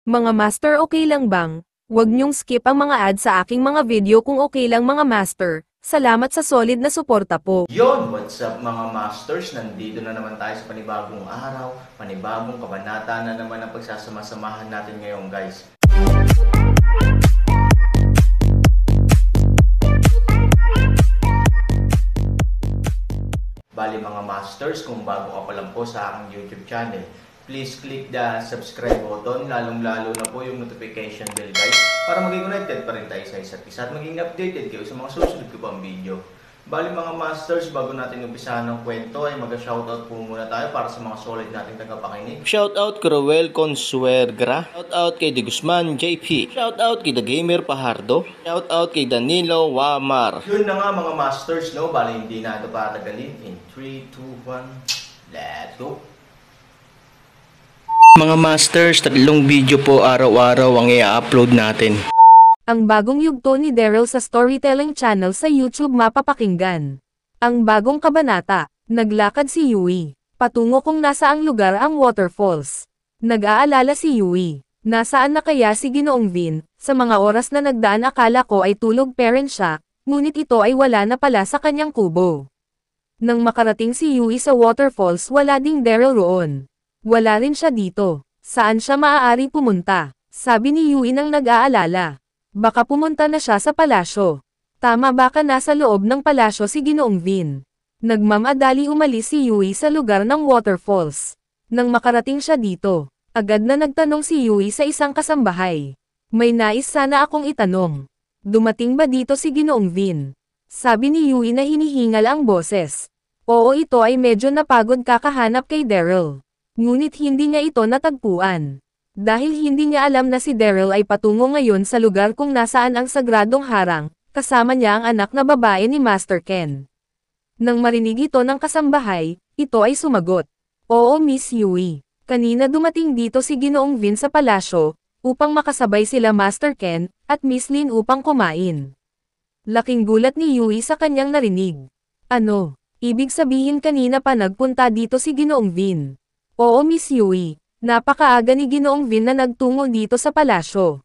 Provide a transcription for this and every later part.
Mga master, okay lang bang? Huwag niyong skip ang mga ads sa aking mga video kung okay lang mga master. Salamat sa solid na suporta po. Yon, what's up mga masters? Nandito na naman tayo sa panibagong araw, panibagong kabanata na naman ang pagsasama-samahan natin ngayon, guys. Bali mga masters, kung bago ka pa lang po sa aking YouTube channel, please click the subscribe button, lalong-lalo na po yung notification bell, guys, para maging connected pa rin tayo sa isa't isa at maging updated kayo sa mga susunod ko pang video. Bali mga masters, bago natin umpisahan ng kwento ay mag-shoutout po muna tayo para sa mga solid nating tagapakinig. Shoutout kay Roel Consuegra. Shoutout kay De Guzman JP. Shoutout kay The Gamer Pajardo. Shoutout kay Danilo Wamar. Yun na nga mga masters, no? Bali hindi na ito patagalin. In 3, 2, 1, let's go! Mga masters, 3 video po araw-araw ang i-upload natin. Ang bagong yugto ni Daryl sa storytelling channel sa YouTube mapapakinggan. Ang bagong kabanata, naglakad si Yui. Patungo kung nasaan lugar ang waterfalls. Nag-aalala si Yui. Nasaan na kaya si Ginoong Vin? Sa mga oras na nagdaan akala ko ay tulog parent siya, ngunit ito ay wala na pala sa kanyang kubo. Nang makarating si Yui sa waterfalls wala ding Daryl roon. Wala rin siya dito. Saan siya maaari pumunta? Sabi ni Yui nang nag-aalala. Baka pumunta na siya sa palasyo. Tama, baka nasa loob ng palasyo si Ginoong Vin. Nagmamadali umalis si Yui sa lugar ng waterfalls. Nang makarating siya dito, agad na nagtanong si Yui sa isang kasambahay. May nais sana akong itanong. Dumating ba dito si Ginoong Vin? Sabi ni Yui na hinihingal ang boses. Oo, ito ay medyo napagod kakahanap kay Daryl. Ngunit hindi niya ito natagpuan. Dahil hindi niya alam na si Daryl ay patungo ngayon sa lugar kung nasaan ang sagradong harang, kasama niya ang anak na babae ni Master Ken. Nang marinig ito ng kasambahay, ito ay sumagot. Oo Miss Yui, kanina dumating dito si Ginoong Vin sa palasyo, upang makasabay sila Master Ken, at Miss Lin upang kumain. Laking gulat ni Yui sa kanyang narinig. Ano? Ibig sabihin kanina pa nagpunta dito si Ginoong Vin? Oo Miss Yui. Napakaaga ni Ginoong Vin na nagtungo dito sa palasyo.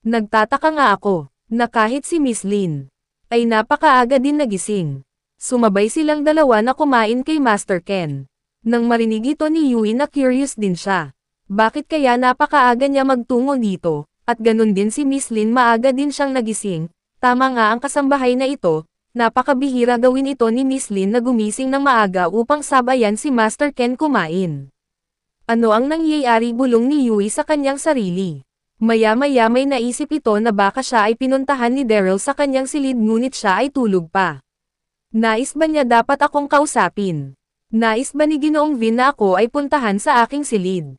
Nagtataka nga ako, na kahit si Miss Lin, ay napakaaga din nagising. Sumabay silang dalawa na kumain kay Master Ken. Nang marinig ito ni Yui na curious din siya. Bakit kaya napakaaga niya magtungo dito, at ganun din si Miss Lin maaga din siyang nagising. Tama nga ang kasambahay na ito, napakabihira gawin ito ni Miss Lin na gumising ng maaga upang sabayan si Master Ken kumain. Ano ang nangyayari, bulong ni Yui sa kanyang sarili. Maya-maya may naisip ito na baka siya ay pinuntahan ni Daryl sa kanyang silid ngunit siya ay tulog pa. Nais ba niya dapat akong kausapin? Nais ba ni Ginoong Vin na ako ay puntahan sa aking silid?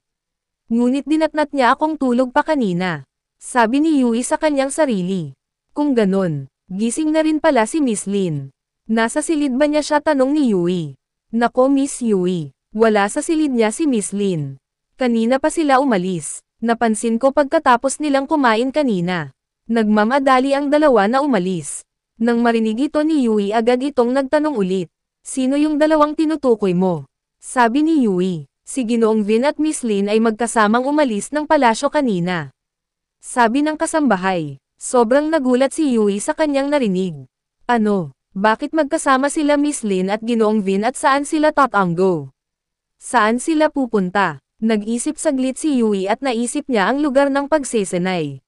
Ngunit dinatnat niya akong tulog pa kanina. Sabi ni Yui sa kanyang sarili. Kung ganon, gising na rin pala si Miss Lin. Nasa silid ba niya siya, tanong ni Yui. Nako Miss Yui. Wala sa silid niya si Miss Lin. Kanina pa sila umalis. Napansin ko pagkatapos nilang kumain kanina. Nagmamadali ang dalawa na umalis. Nang marinig ito ni Yui agad itong nagtanong ulit. Sino yung dalawang tinutukoy mo? Sabi ni Yui. Si Ginoong Vin at Miss Lin ay magkasamang umalis ng palasyo kanina. Sabi ng kasambahay. Sobrang nagulat si Yui sa kanyang narinig. Ano? Bakit magkasama sila Miss Lin at Ginoong Vin at saan sila tatanggo? Saan sila pupunta? Nag-isip saglit si Yui at naisip niya ang lugar ng pagsesenay.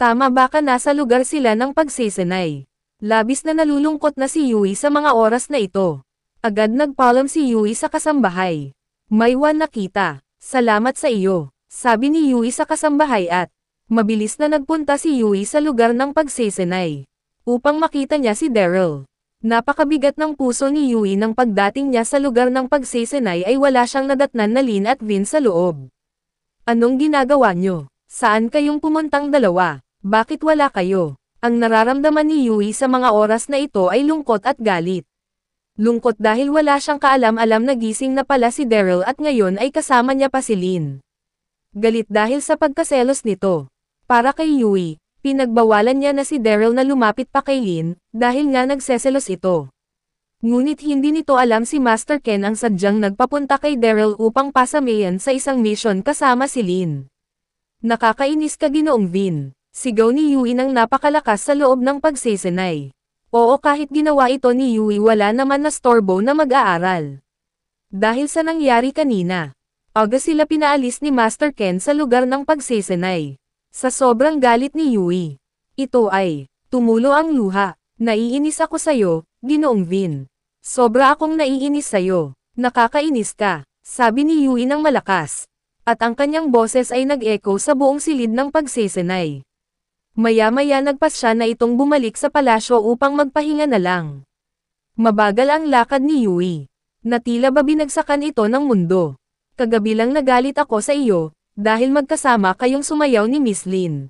Tama, baka nasa lugar sila ng pagsesenay. Labis na nalulungkot na si Yui sa mga oras na ito. Agad nagpaalam si Yui sa kasambahay. May nakita. Salamat sa iyo, sabi ni Yui sa kasambahay at mabilis na nagpunta si Yui sa lugar ng pagsesenay. Upang makita niya si Daryl. Napakabigat ng puso ni Yui nang pagdating niya sa lugar ng pagsesenay ay wala siyang nadatnan na Lin at Vin sa loob. Anong ginagawa niyo? Saan kayong pumuntang dalawa? Bakit wala kayo? Ang nararamdaman ni Yui sa mga oras na ito ay lungkot at galit. Lungkot dahil wala siyang kaalam-alam na gising na pala si Daryl at ngayon ay kasama niya pa si Lin. Galit dahil sa pagkaselos nito. Para kay Yui, pinagbawalan niya na si Daryl na lumapit pa kay Lin, dahil nga nagseselos ito. Ngunit hindi nito alam si Master Ken ang sadyang nagpapunta kay Daryl upang pasamayan sa isang mission kasama si Lin. Nakakainis ka Ginoong Vin. Sigaw ni Yui nang napakalakas sa loob ng pagsesenay. Oo, kahit ginawa ito ni Yui wala naman na storbo na mag-aaral. Dahil sa nangyari kanina, aga sila pinaalis ni Master Ken sa lugar ng pagsesenay. Sa sobrang galit ni Yui, ito ay, tumulo ang luha. Naiinis ako sa'yo, Ginoong Vin. Sobra akong naiinis sa'yo. Nakakainis ka, sabi ni Yui ng malakas. At ang kanyang boses ay nag-echo sa buong silid ng pagsesenay. Maya-maya nagpas siya na itong bumalik sa palasyo upang magpahinga na lang. Mabagal ang lakad ni Yui. Na tila ba binagsakan ito ng mundo. Kagabi lang nagalit ako sa iyo, dahil magkasama kayong sumayaw ni Miss Lin.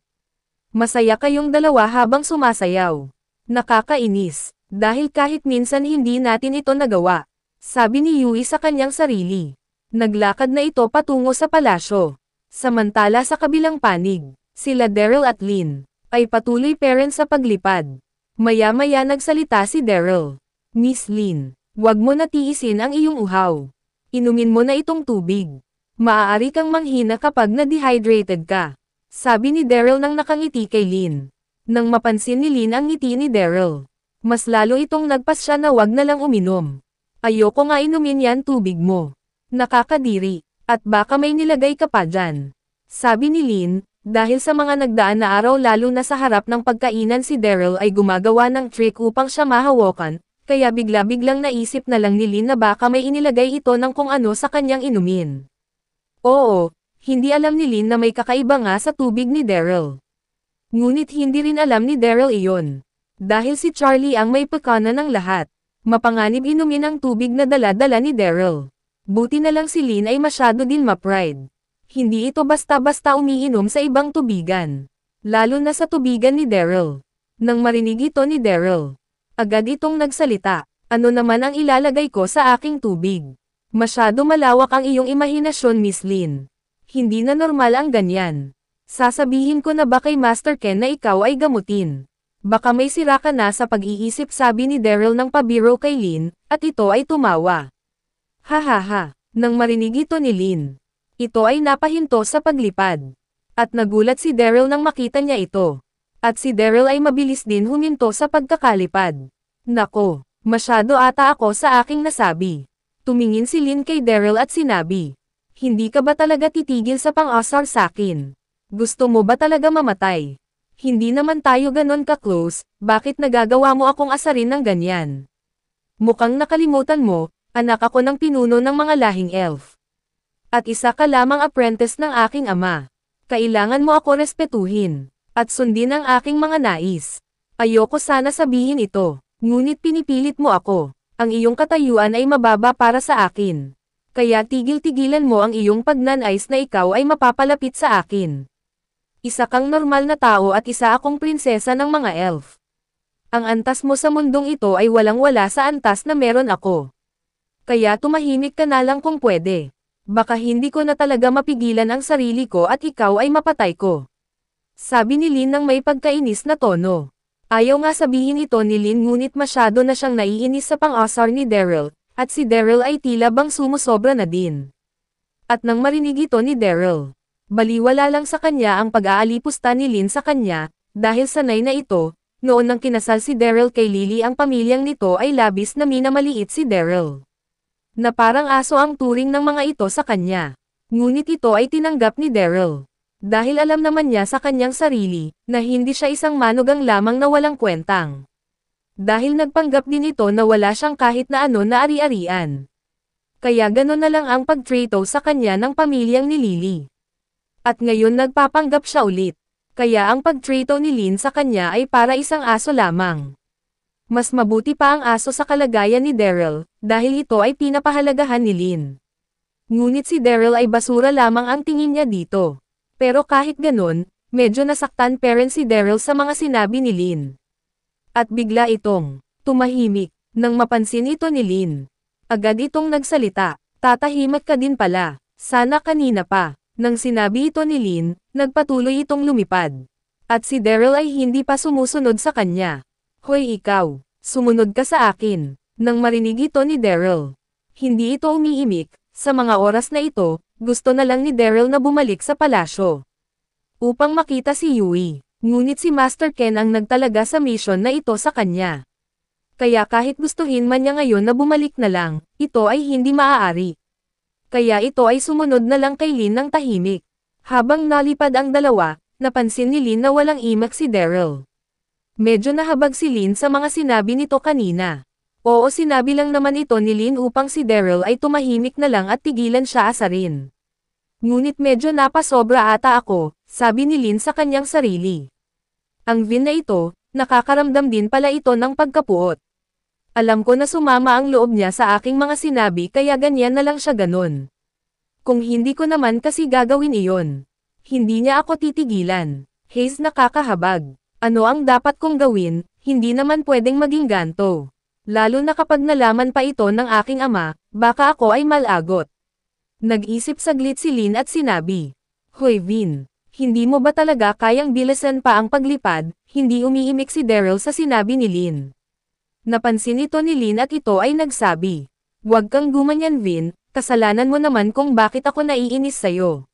Masaya kayong dalawa habang sumasayaw. Nakakainis, dahil kahit minsan hindi natin ito nagawa. Sabi ni Yui sa kanyang sarili. Naglakad na ito patungo sa palasyo. Samantala sa kabilang panig, sila Daryl at Lin ay patuloy pa rin sa paglipad. Maya-maya nagsalita si Daryl. Miss Lin, wag mo na tiisin ang iyong uhaw. Inumin mo na itong tubig. Maaari kang manghina kapag na-dehydrated ka. Sabi ni Daryl nang nakangiti kay Lin. Nang mapansin ni Lin ang ngiti ni Daryl, mas lalo itong nagpas siya na wag na lang uminom. Ayoko nga inumin yan tubig mo. Nakakadiri, at baka may nilagay ka pa dyan. Sabi ni Lin, dahil sa mga nagdaan na araw lalo na sa harap ng pagkainan si Daryl ay gumagawa ng trick upang siya mahawakan, kaya bigla-biglang naisip na lang ni Lin na baka may inilagay ito ng kung ano sa kanyang inumin. Oo, hindi alam ni Lin na may kakaiba nga sa tubig ni Daryl. Ngunit hindi rin alam ni Daryl iyon. Dahil si Charlie ang may pagkana ng lahat. Mapanganib inumin ang tubig na dala-dala ni Daryl. Buti na lang si Lin ay masyado din ma-pride. Hindi ito basta-basta umiinom sa ibang tubigan. Lalo na sa tubigan ni Daryl. Nang marinig ito ni Daryl, agad itong nagsalita. Ano naman ang ilalagay ko sa aking tubig? Masyado malawak ang iyong imahinasyon, Miss Lin. Hindi na normal ang ganyan. Sasabihin ko na ba kay Master Ken na ikaw ay gamutin? Baka may sira ka na sa pag-iisip, sabi ni Daryl ng pabiro kay Lin, at ito ay tumawa. Hahaha, nang marinig ito ni Lin, ito ay napahinto sa paglipad. At nagulat si Daryl nang makita niya ito. At si Daryl ay mabilis din huminto sa pagkakalipad. Nako, masyado ata ako sa aking nasabi. Tumingin si Lin kay Daryl at sinabi, hindi ka ba talaga titigil sa pang-asar sakin? Gusto mo ba talaga mamatay? Hindi naman tayo ganon ka-close, bakit nagagawa mo akong asarin ng ganyan? Mukhang nakalimutan mo, anak ako ng pinuno ng mga lahing elf. At isa ka lamang apprentice ng aking ama. Kailangan mo ako respetuhin, at sundin ang aking mga nais. Ayoko sana sabihin ito, ngunit pinipilit mo ako. Ang iyong katayuan ay mababa para sa akin. Kaya tigil-tigilan mo ang iyong pagnanais na ikaw ay mapapalapit sa akin. Isa kang normal na tao at isa akong prinsesa ng mga elf. Ang antas mo sa mundong ito ay walang-wala sa antas na meron ako. Kaya tumahimik ka na lang kung pwede. Baka hindi ko na talaga mapigilan ang sarili ko at ikaw ay mapatay ko. Sabi ni Lin ng may pagkainis na tono. Ayaw nga sabihin ito ni Lin ngunit masyado na siyang naiinis sa pang-asar ni Daryl, at si Daryl ay tila bang sumusobra na din. At nang marinig ito ni Daryl, baliwala lang sa kanya ang pag-aalipusta ni Lin sa kanya, dahil sanay na ito, noon nang kinasal si Daryl kay Lily ang pamilyang nito ay labis na minamaliit si Daryl. Na parang aso ang turing ng mga ito sa kanya. Ngunit ito ay tinanggap ni Daryl. Dahil alam naman niya sa kanyang sarili, na hindi siya isang manugang lamang na walang kwentang. Dahil nagpanggap din ito na wala siyang kahit na ano na ari-arian. Kaya gano'n na lang ang pagtrato sa kanya ng pamilyang ni Lily. At ngayon nagpapanggap siya ulit. Kaya ang pagtrato ni Lin sa kanya ay para isang aso lamang. Mas mabuti pa ang aso sa kalagayan ni Daryl, dahil ito ay pinapahalagahan ni Lin. Ngunit si Daryl ay basura lamang ang tingin niya dito. Pero kahit ganun, medyo nasaktan pa rin si Daryl sa mga sinabi ni Lin. At bigla itong tumahimik, nang mapansin ito ni Lin. Agad itong nagsalita, tatahimik ka din pala, sana kanina pa. Nang sinabi ito ni Lin, nagpatuloy itong lumipad. At si Daryl ay hindi pa sumusunod sa kanya. Hoy ikaw, sumunod ka sa akin. Nang marinig ito ni Daryl, hindi ito umiimik. Sa mga oras na ito, gusto na lang ni Daryl na bumalik sa palasyo. upang makita si Yui. Ngunit si Master Ken ang nagtalaga sa mission na ito sa kanya. Kaya kahit gustuhin man niya ngayon na bumalik na lang, ito ay hindi maaari. Kaya ito ay sumunod na lang kay Lin ng tahimik. Habang nalipad ang dalawa, napansin ni Lin na walang imak si Daryl. Medyo nahabag si Lin sa mga sinabi nito kanina. Oo, sinabi lang naman ito ni Lin upang si Daryl ay tumahimik na lang at tigilan siya asarin. Ngunit medyo napasobra ata ako, sabi ni Lin sa kanyang sarili. Ang Vin na ito, nakakaramdam din pala ito ng pagkapuot. Alam ko na sumama ang loob niya sa aking mga sinabi kaya ganyan na lang siya ganon. Kung hindi ko naman kasi gagawin iyon. Hindi niya ako titigilan. Haze, nakakahabag. Ano ang dapat kong gawin, hindi naman pwedeng maging ganto. Lalo na kapag nalaman pa ito ng aking ama, baka ako ay malagot. Nag-isip saglit si Lin at sinabi, Hoy Vin, hindi mo ba talaga kayang bilisan pa ang paglipad? Hindi umiimik si Daryl sa sinabi ni Lin. Napansin ito ni Lin at ito ay nagsabi, Huwag kang gumanyan Vin, kasalanan mo naman kung bakit ako naiinis sa'yo.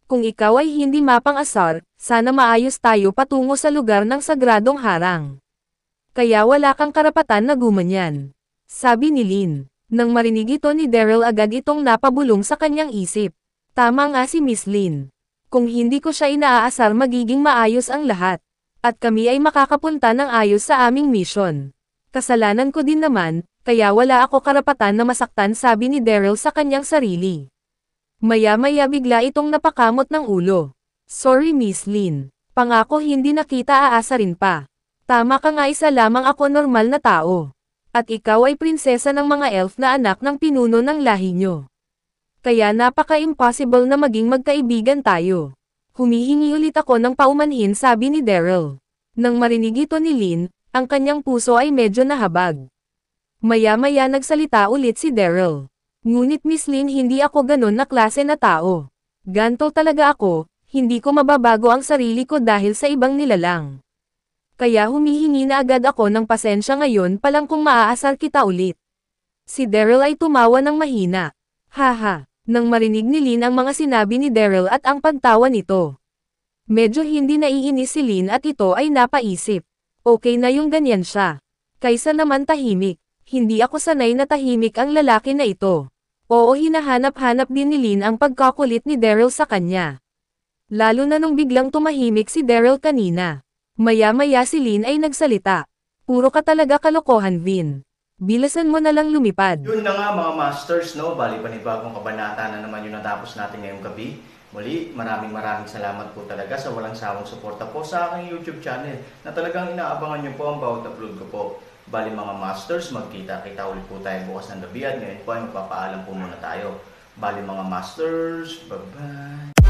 Kung ikaw ay hindi mapang-asar, sana maayos tayo patungo sa lugar ng sagradong harang. Kaya wala kang karapatan na gumanyan. Sabi ni Lin. Nang marinig ito ni Daryl agad itong napabulong sa kanyang isip. Tama nga si Miss Lin. Kung hindi ko siya inaasar magiging maayos ang lahat. At kami ay makakapunta ng ayos sa aming mission. Kasalanan ko din naman, kaya wala ako karapatan na masaktan sabi ni Daryl sa kanyang sarili. Maya-maya bigla itong napakamot ng ulo. Sorry Miss Lin. Pangako hindi na kita aasarin pa. Tama ka nga, isa lamang ako normal na tao. At ikaw ay prinsesa ng mga elf na anak ng pinuno ng lahi nyo. Kaya napaka-impossible na maging magkaibigan tayo. Humihingi ulit ako ng paumanhin sabi ni Daryl. Nang marinig ito ni Lin, ang kanyang puso ay medyo nahabag. Maya-maya nagsalita ulit si Daryl. Ngunit Miss Lin, hindi ako ganon na klase na tao. Ganto talaga ako, hindi ko mababago ang sarili ko dahil sa ibang nilalang. Kaya humihingi na agad ako ng pasensya ngayon palang kung maaasar kita ulit. Si Daryl ay tumawa ng mahina. Haha. Nang marinig ni Lin ang mga sinabi ni Daryl at ang pagtawa nito. Medyo hindi naiinis si Lin at ito ay napaisip. Okay na yung ganyan siya. Kaysa naman tahimik. Hindi ako sanay na tahimik ang lalaki na ito. Oo, hinahanap-hanap din ni Lin ang pagkakulit ni Daryl sa kanya. Lalo na nung biglang tumahimik si Daryl kanina. Maya-maya si Lin ay nagsalita. Puro ka talaga kalokohan Vin. Bilasan mo na lang lumipad. Yun na nga mga masters, no? Bali panibagong kabanata na naman yung natapos natin ngayong gabi. Muli, maraming salamat po talaga sa walang sawang suporta po sa aking YouTube channel na talagang inaabangan nyo po ang bawat upload ko po. Bali mga masters, magkita-kita ulit po tayo bukas ng gabi at ngayon po ay magpapaalam po muna tayo. Bali mga masters, bye-bye!